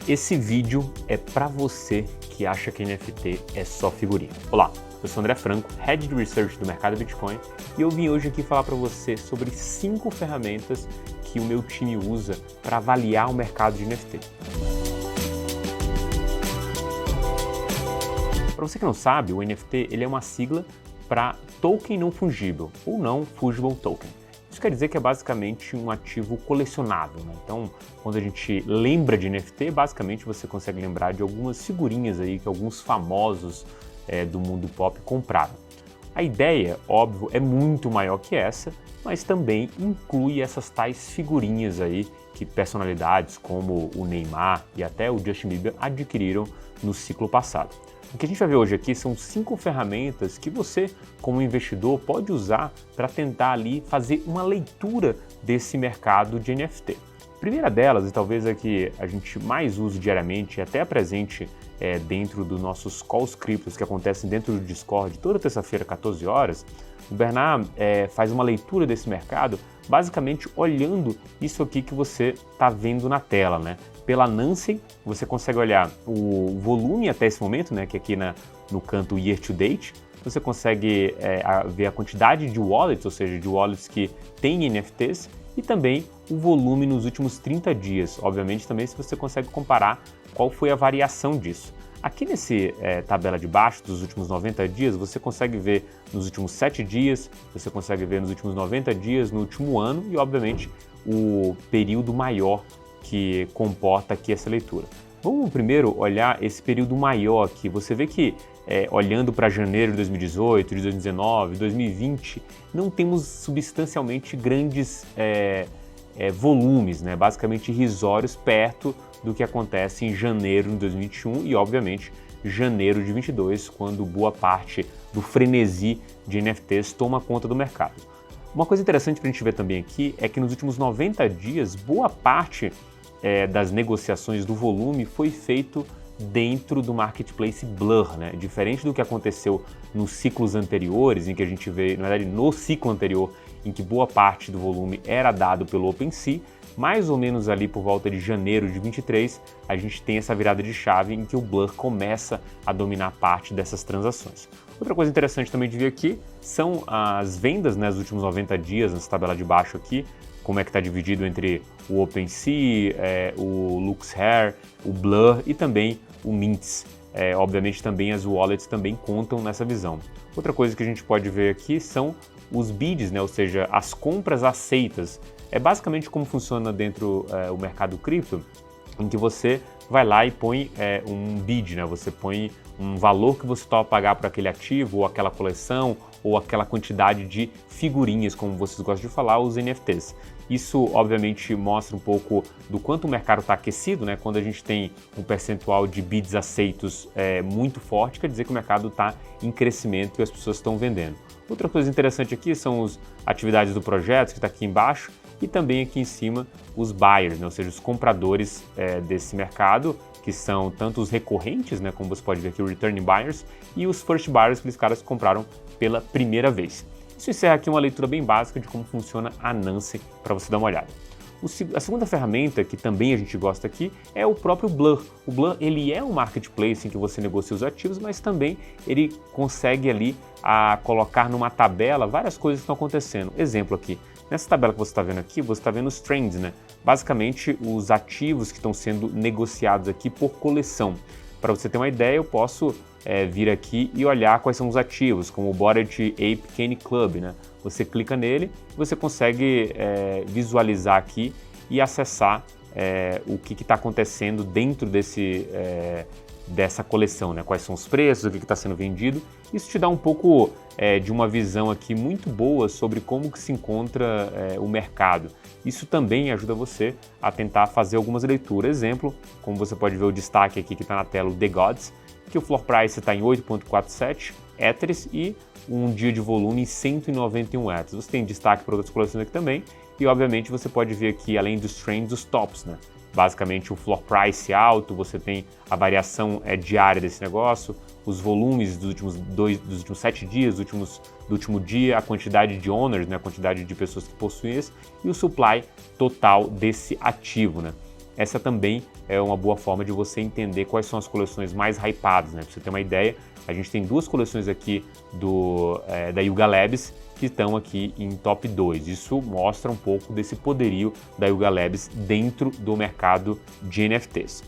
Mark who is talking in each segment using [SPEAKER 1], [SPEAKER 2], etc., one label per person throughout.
[SPEAKER 1] Esse vídeo é para você que acha que NFT é só figurinha. Olá, eu sou André Franco, Head de Research do mercado Bitcoin, e eu vim hoje aqui falar para você sobre 5 ferramentas que o meu time usa para avaliar o mercado de NFT. Para você que não sabe, o NFT ele é uma sigla para Token Não Fungível, ou Não Fungible Token. Isso quer dizer que é basicamente um ativo colecionável, né? Então, quando a gente lembra de NFT, basicamente você consegue lembrar de algumas figurinhas aí que alguns famosos do mundo pop compraram. A ideia, óbvio, é muito maior que essa, mas também inclui essas tais figurinhas aí que personalidades como o Neymar e até o Justin Bieber adquiriram no ciclo passado. O que a gente vai ver hoje aqui são 5 ferramentas que você, como investidor, pode usar para tentar ali fazer uma leitura desse mercado de NFT. A primeira delas, e talvez a que a gente mais usa diariamente e até presente dentro dos nossos calls criptos que acontecem dentro do Discord toda terça-feira, 14 horas, o Bernard faz uma leitura desse mercado basicamente olhando isso aqui que você está vendo na tela, né? Pela Nansen, você consegue olhar o volume até esse momento, né? Que aqui no canto Year to Date, você consegue ver a quantidade de wallets, ou seja, de wallets que têm NFTs, e também o volume nos últimos 30 dias. Obviamente também se você consegue comparar qual foi a variação disso. Aqui nesse tabela de baixo dos últimos 90 dias, você consegue ver nos últimos 7 dias, você consegue ver nos últimos 90 dias, no último ano e, obviamente, o período maior que comporta aqui essa leitura. Vamos primeiro olhar esse período maior aqui. Você vê que, olhando para janeiro de 2018, de 2019, 2020, não temos substancialmente grandes volumes, né? Basicamente irrisórios perto do que acontece em janeiro de 2021 e, obviamente, janeiro de 2022, quando boa parte do frenesi de NFTs toma conta do mercado. Uma coisa interessante para a gente ver também aqui é que nos últimos 90 dias, boa parte das negociações do volume foi feito dentro do marketplace Blur, né? Diferente do que aconteceu nos ciclos anteriores, em que a gente vê, na verdade, no ciclo anterior, em que boa parte do volume era dado pelo OpenSea, mais ou menos ali por volta de janeiro de 23, a gente tem essa virada de chave em que o Blur começa a dominar parte dessas transações. Outra coisa interessante também de ver aqui são as vendas, né, nos últimos 90 dias, nessa tabela de baixo aqui, como é que está dividido entre o OpenSea, o LuxHair, o Blur e também o Mints. Obviamente também as wallets também contam nessa visão. Outra coisa que a gente pode ver aqui são os bids, né, ou seja, as compras aceitas. É basicamente como funciona dentro o mercado cripto, em que você vai lá e põe um bid, né? Você põe um valor que você topa pagar por aquele ativo, ou aquela coleção, ou aquela quantidade de figurinhas, como vocês gostam de falar, os NFTs. Isso, obviamente, mostra um pouco do quanto o mercado está aquecido, né? Quando a gente tem um percentual de bids aceitos muito forte, quer dizer que o mercado está em crescimento e as pessoas estão vendendo. Outra coisa interessante aqui são as atividades do projeto, que está aqui embaixo, e também aqui em cima os buyers, né? Ou seja, os compradores desse mercado, que são tanto os recorrentes, né? Como você pode ver aqui, os returning buyers, e os first buyers, aqueles caras que compraram pela primeira vez. Isso encerra aqui uma leitura bem básica de como funciona a Nansen, para você dar uma olhada. A segunda ferramenta que também a gente gosta aqui é o próprio Blur. O Blur ele é um marketplace em que você negocia os ativos, mas também ele consegue ali colocar numa tabela várias coisas que estão acontecendo. Exemplo aqui, nessa tabela que você está vendo aqui, você está vendo os trends, né? Basicamente os ativos que estão sendo negociados aqui por coleção. Para você ter uma ideia, eu posso vir aqui e olhar quais são os ativos, como o Bored Ape Kennel Club, né? Você clica nele, você consegue visualizar aqui e acessar o que está acontecendo dentro dessa coleção, né? Quais são os preços, o que está sendo vendido. Isso te dá um pouco de uma visão aqui muito boa sobre como que se encontra o mercado. Isso também ajuda você a tentar fazer algumas leituras. Exemplo, como você pode ver o destaque aqui que está na tela, o The Gods, que o floor price está em 8,47 Ethers e um dia de volume em 191 Ethers. Você tem destaque para outras coleções aqui também e, obviamente, você pode ver aqui, além dos trends, os tops, né? Basicamente, o floor price alto, você tem a variação diária desse negócio, os volumes dos últimos 7 dias, do último dia, a quantidade de owners, né? A quantidade de pessoas que possuem esse, e o supply total desse ativo, né? essa também é uma boa forma de você entender quais são as coleções mais hypadas, né? Pra você ter uma ideia, a gente tem 2 coleções aqui da Yuga Labs que estão aqui em top 2. Isso mostra um pouco desse poderio da Yuga Labs dentro do mercado de NFTs.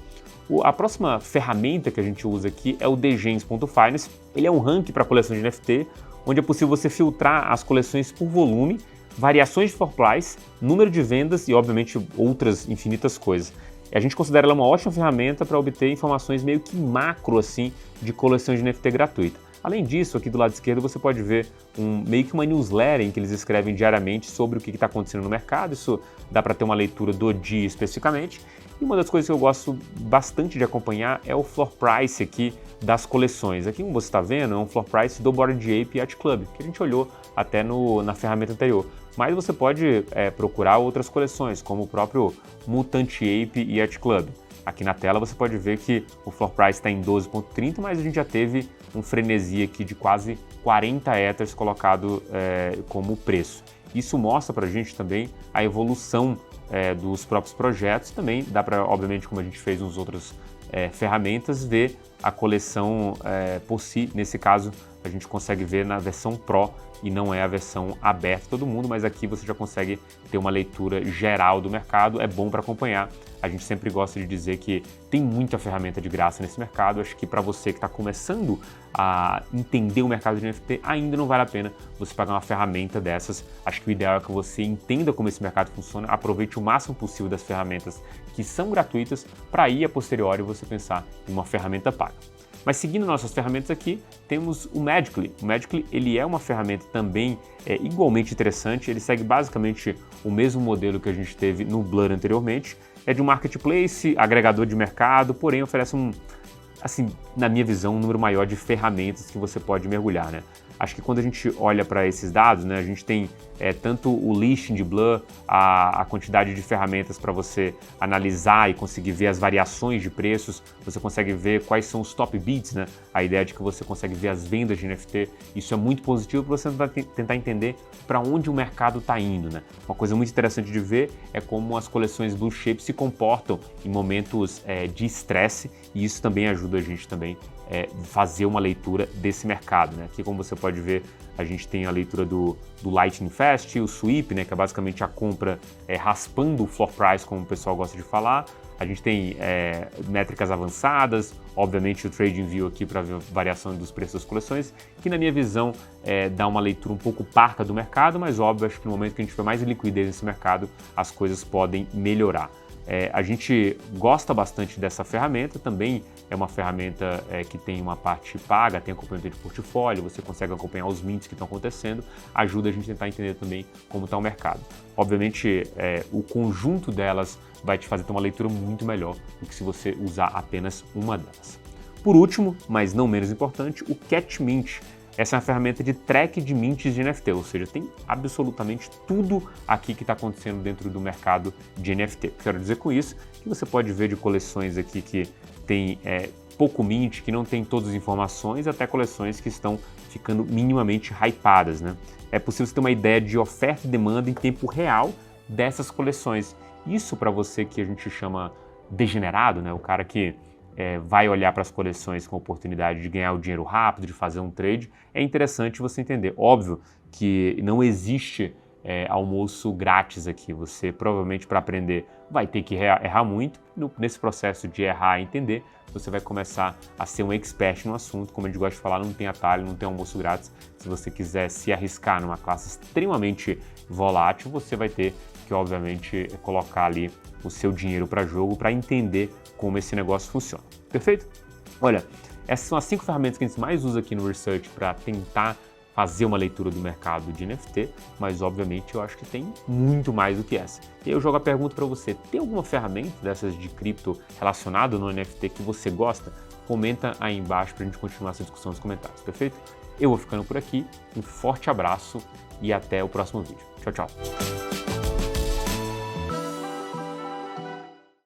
[SPEAKER 1] A próxima ferramenta que a gente usa aqui é o Degens.finance. Ele é um ranking para coleção de NFT, onde é possível você filtrar as coleções por volume, variações de floor price, número de vendas e, obviamente, outras infinitas coisas. A gente considera ela uma ótima ferramenta para obter informações meio que macro assim, de coleção de NFT gratuita. Além disso, aqui do lado esquerdo você pode ver meio que uma newsletter em que eles escrevem diariamente sobre o que está acontecendo no mercado. Isso dá para ter uma leitura do dia especificamente. E uma das coisas que eu gosto bastante de acompanhar é o floor price aqui das coleções. Aqui, como você está vendo, é um floor price do Bored Ape Yacht Club, que a gente olhou até na ferramenta anterior. Mas você pode procurar outras coleções, como o próprio Mutant Ape Yacht Club. Aqui na tela você pode ver que o floor price está em 12,30, mas a gente já teve um frenesi aqui de quase 40 Ethers colocado como preço. Isso mostra para a gente também a evolução dos próprios projetos. Também dá para, obviamente, como a gente fez nas outras ferramentas, ver a coleção por si. Nesse caso, a gente consegue ver na versão Pro e não é a versão aberta a todo mundo, mas aqui você já consegue ter uma leitura geral do mercado, é bom para acompanhar. A gente sempre gosta de dizer que tem muita ferramenta de graça nesse mercado. Acho que para você que está começando a entender o mercado de NFT, ainda não vale a pena você pagar uma ferramenta dessas. Acho que o ideal é que você entenda como esse mercado funciona, aproveite o máximo possível das ferramentas que são gratuitas, para aí a posteriori você pensar em uma ferramenta paga. Mas seguindo nossas ferramentas aqui, temos o Magically. O Magically ele é uma ferramenta também igualmente interessante. Ele segue basicamente o mesmo modelo que a gente teve no Blur anteriormente. É de um marketplace, agregador de mercado, porém oferece assim, na minha visão, um número maior de ferramentas que você pode mergulhar, né? Acho que quando a gente olha para esses dados, né, a gente tem tanto o listing de Blur, a quantidade de ferramentas para você analisar e conseguir ver as variações de preços, você consegue ver quais são os top bids, né? A ideia de que você consegue ver as vendas de NFT, isso é muito positivo para você tentar entender para onde o mercado está indo, né? Uma coisa muito interessante de ver é como as coleções Blue Chip se comportam em momentos de estresse, e isso também ajuda a gente também fazer uma leitura desse mercado, né? Aqui, como você pode ver, a gente tem a leitura do Lightning Fast, o Sweep, né, que é basicamente a compra raspando o floor price, como o pessoal gosta de falar. A gente tem métricas avançadas, obviamente o Trading View aqui para ver a variação dos preços das coleções, que na minha visão dá uma leitura um pouco parca do mercado, mas óbvio, acho que no momento que a gente tiver mais liquidez nesse mercado, as coisas podem melhorar. A gente gosta bastante dessa ferramenta, também é uma ferramenta que tem uma parte paga, tem acompanhamento de portfólio, você consegue acompanhar os mints que estão acontecendo, ajuda a gente a tentar entender também como está o mercado. Obviamente, o conjunto delas vai te fazer ter uma leitura muito melhor do que se você usar apenas uma delas. Por último, mas não menos importante, o Catch Mint. Essa é uma ferramenta de track de mints de NFT, ou seja, tem absolutamente tudo aqui que está acontecendo dentro do mercado de NFT. Quero dizer com isso que você pode ver de coleções aqui que tem pouco mint, que não tem todas as informações, até coleções que estão ficando minimamente hypadas, né? É possível você ter uma ideia de oferta e demanda em tempo real dessas coleções. Isso para você que a gente chama degenerado, né? O cara que vai olhar para as coleções com a oportunidade de ganhar o dinheiro rápido, de fazer um trade, é interessante você entender. Óbvio que não existe almoço grátis aqui. Você provavelmente, para aprender, vai ter que errar muito. Nesse processo de errar e entender, você vai começar a ser um expert no assunto. Como a gente gosta de falar, não tem atalho, não tem almoço grátis. Se você quiser se arriscar numa classe extremamente volátil, você vai ter que, obviamente, colocar ali o seu dinheiro para jogo para entender como esse negócio funciona. Perfeito? Olha, essas são as 5 ferramentas que a gente mais usa aqui no Research para tentar fazer uma leitura do mercado de NFT, mas obviamente eu acho que tem muito mais do que essa. E aí eu jogo a pergunta para você, tem alguma ferramenta dessas de cripto relacionada no NFT que você gosta? Comenta aí embaixo para a gente continuar essa discussão nos comentários, perfeito? Eu vou ficando por aqui, um forte abraço e até o próximo vídeo. Tchau, tchau!